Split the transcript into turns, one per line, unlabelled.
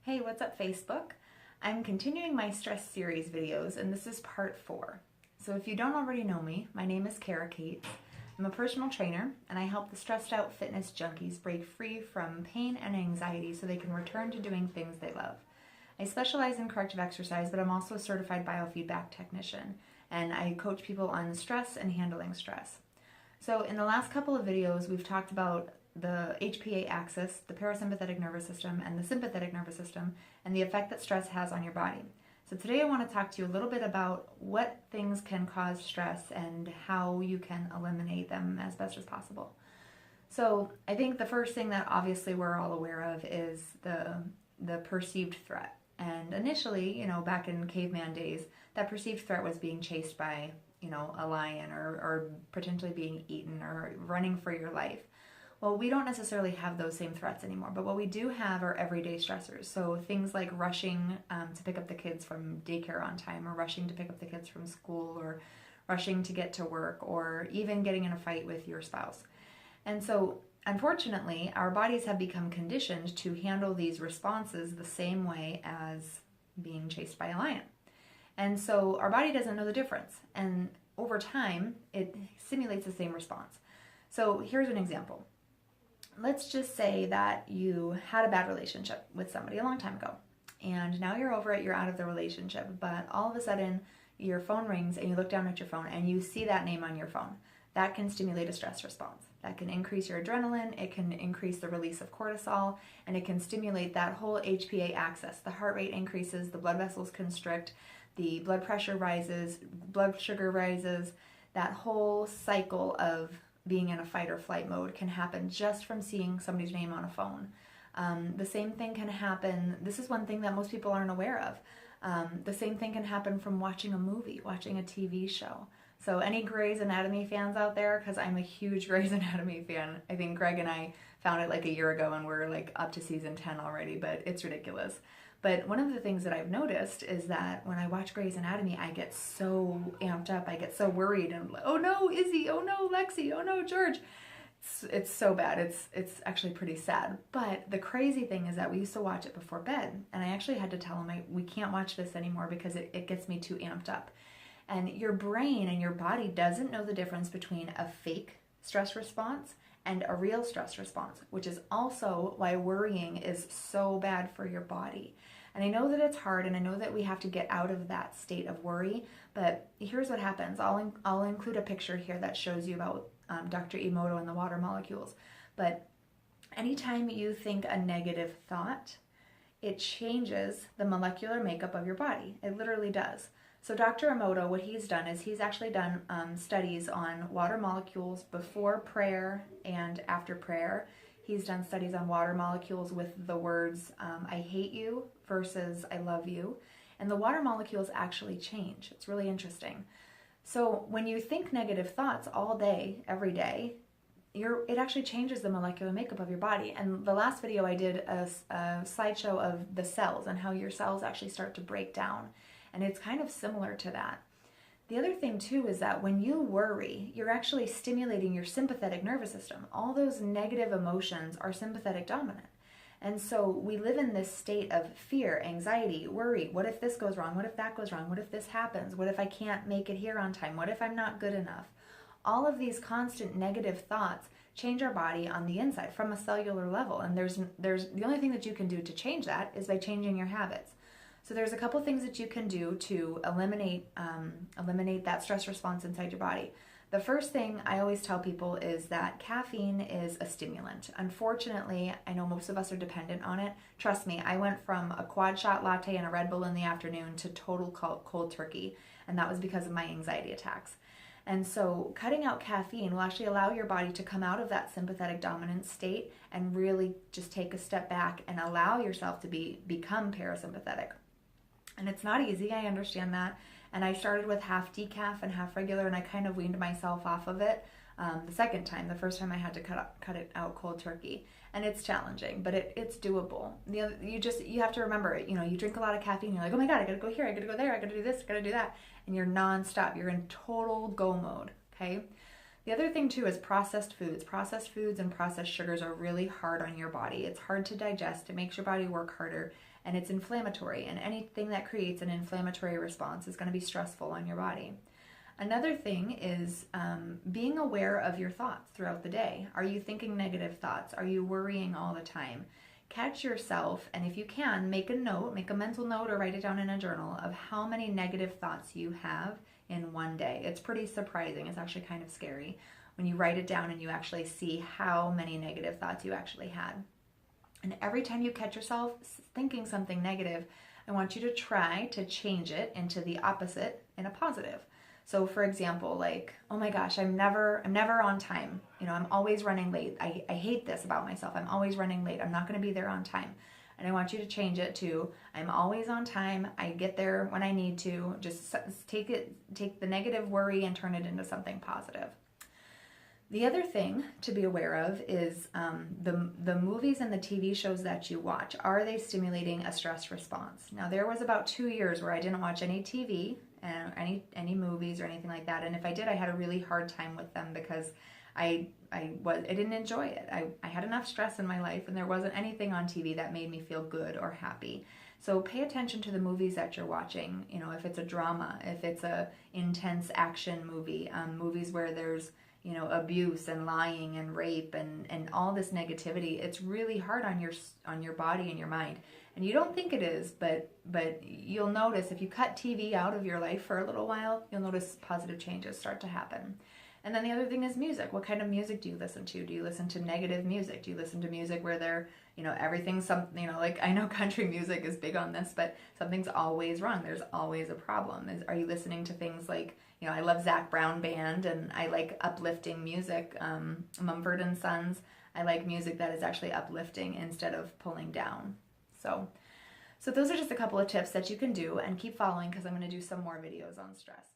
Hey, what's up, Facebook? I'm continuing my stress series videos, and this is part 4. So if you don't already know me, my name is Kara Cates. I'm a personal trainer, and I help the stressed out fitness junkies break free from pain and anxiety so they can return to doing things they love. I specialize in corrective exercise, but I'm also a certified biofeedback technician, and I coach people on stress and handling stress. So in the last couple of videos, we've talked about the HPA axis, the parasympathetic nervous system, and the sympathetic nervous system, and the effect that stress has on your body. So today I want to talk to you a little bit about what things can cause stress and how you can eliminate them as best as possible. So I think the first thing that obviously we're all aware of is the perceived threat. And initially, back in caveman days, that perceived threat was being chased by, a lion or potentially being eaten or running for your life. Well, we don't necessarily have those same threats anymore, but what we do have are everyday stressors. So things like rushing to pick up the kids from daycare on time, or rushing to pick up the kids from school, or rushing to get to work, or even getting in a fight with your spouse. And so, unfortunately, our bodies have become conditioned to handle these responses the same way as being chased by a lion. And so our body doesn't know the difference. And over time, it simulates the same response. So here's an example. Let's just say that you had a bad relationship with somebody a long time ago, and now you're over it, you're out of the relationship, but all of a sudden your phone rings and you look down at your phone and you see that name on your phone. That can stimulate a stress response. That can increase your adrenaline, it can increase the release of cortisol, and it can stimulate that whole HPA axis. The heart rate increases, the blood vessels constrict, the blood pressure rises, blood sugar rises. That whole cycle of being in a fight or flight mode can happen just from seeing somebody's name on a phone. The same thing can happen, this is one thing that most people aren't aware of. The same thing can happen from watching a movie, watching a TV show. So any Grey's Anatomy fans out there? Because I'm a huge Grey's Anatomy fan. I think Greg and I found it like a year ago and we're like up to season 10 already, but it's ridiculous. But one of the things that I've noticed is that when I watch Grey's Anatomy, I get so amped up, I get so worried, and oh no, Izzy, oh no, Lexi, oh no, George. It's so bad. It's actually pretty sad. But the crazy thing is that we used to watch it before bed, and I actually had to tell him we can't watch this anymore because it gets me too amped up. And your brain and your body doesn't know the difference between a fake stress response and a real stress response, which is also why worrying is so bad for your body. And I know that it's hard, and I know that we have to get out of that state of worry, but here's what happens. I'll include a picture here that shows you about Dr. Emoto and the water molecules. But anytime you think a negative thought, it changes the molecular makeup of your body. It literally does. So Dr. Emoto, what he's done is he's actually done studies on water molecules before prayer and after prayer. He's done studies on water molecules with the words, I hate you versus I love you. And the water molecules actually change. It's really interesting. So when you think negative thoughts all day, every day, it actually changes the molecular makeup of your body. And the last video I did a slideshow of the cells and how your cells actually start to break down. And it's kind of similar to that. The other thing too is that when you worry, you're actually stimulating your sympathetic nervous system. All those negative emotions are sympathetic dominant. And so we live in this state of fear, anxiety, worry. What if this goes wrong? What if that goes wrong? What if this happens? What if I can't make it here on time? What if I'm not good enough? All of these constant negative thoughts change our body on the inside from a cellular level. And there's the only thing that you can do to change that is by changing your habits. So there's a couple things that you can do to eliminate that stress response inside your body. The first thing I always tell people is that caffeine is a stimulant. Unfortunately, I know most of us are dependent on it. Trust me, I went from a quad shot latte and a Red Bull in the afternoon to total cold turkey, and that was because of my anxiety attacks. And so cutting out caffeine will actually allow your body to come out of that sympathetic dominant state and really just take a step back and allow yourself to become parasympathetic. And it's not easy, I understand that. And I started with half decaf and half regular, and I kind of weaned myself off of it the second time. The first time I had to cut it out cold turkey. And it's challenging, but it's doable. You have to remember, you drink a lot of caffeine, you're like, oh my God, I gotta go here, I gotta go there, I gotta do this, I gotta do that. And you're nonstop, you're in total go mode, okay? The The other thing too is processed foods. Processed foods and processed sugars are really hard on your body. It's hard to digest. It makes your body work harder, and it's inflammatory. And anything that creates an inflammatory response is going to be stressful on your body. Another thing is being aware of your thoughts throughout the day. Are you thinking negative thoughts? Are you worrying all the time? Catch yourself, and if you can, make a note, make a mental note or write it down in a journal of how many negative thoughts you have in one day. It's pretty surprising. It's actually kind of scary when you write it down and you actually see how many negative thoughts you actually had. And every time you catch yourself thinking something negative, I want you to try to change it into the opposite in a positive. So for example, like, oh my gosh, I'm never on time. You know, I'm always running late. I hate this about myself. I'm always running late. I'm not going to be there on time. And I want you to change it to, I'm always on time. I get there when I need to. Just take the negative worry and turn it into something positive. The other thing to be aware of is the movies and the TV shows that you watch. Are they stimulating a stress response? Now, there was about 2 years where I didn't watch any TV and any movies or anything like that. And if I did, I had a really hard time with them because I didn't enjoy it. I had enough stress in my life, and there wasn't anything on TV that made me feel good or happy. So pay attention to the movies that you're watching. You know, if it's a drama, if it's a intense action movie, movies where there's, you know, abuse and lying and rape and all this negativity, it's really hard on your body and your mind. And you don't think it is, but you'll notice if you cut TV out of your life for a little while, you'll notice positive changes start to happen. And then the other thing is music. What kind of music do you listen to? Do you listen to negative music? Do you listen to music where they're, you know, everything's something, you know, like I know country music is big on this, but something's always wrong. There's always a problem. Are you listening to things like, you know, I love Zac Brown Band and I like uplifting music, Mumford and Sons. I like music that is actually uplifting instead of pulling down. So those are just a couple of tips that you can do, and keep following because I'm going to do some more videos on stress.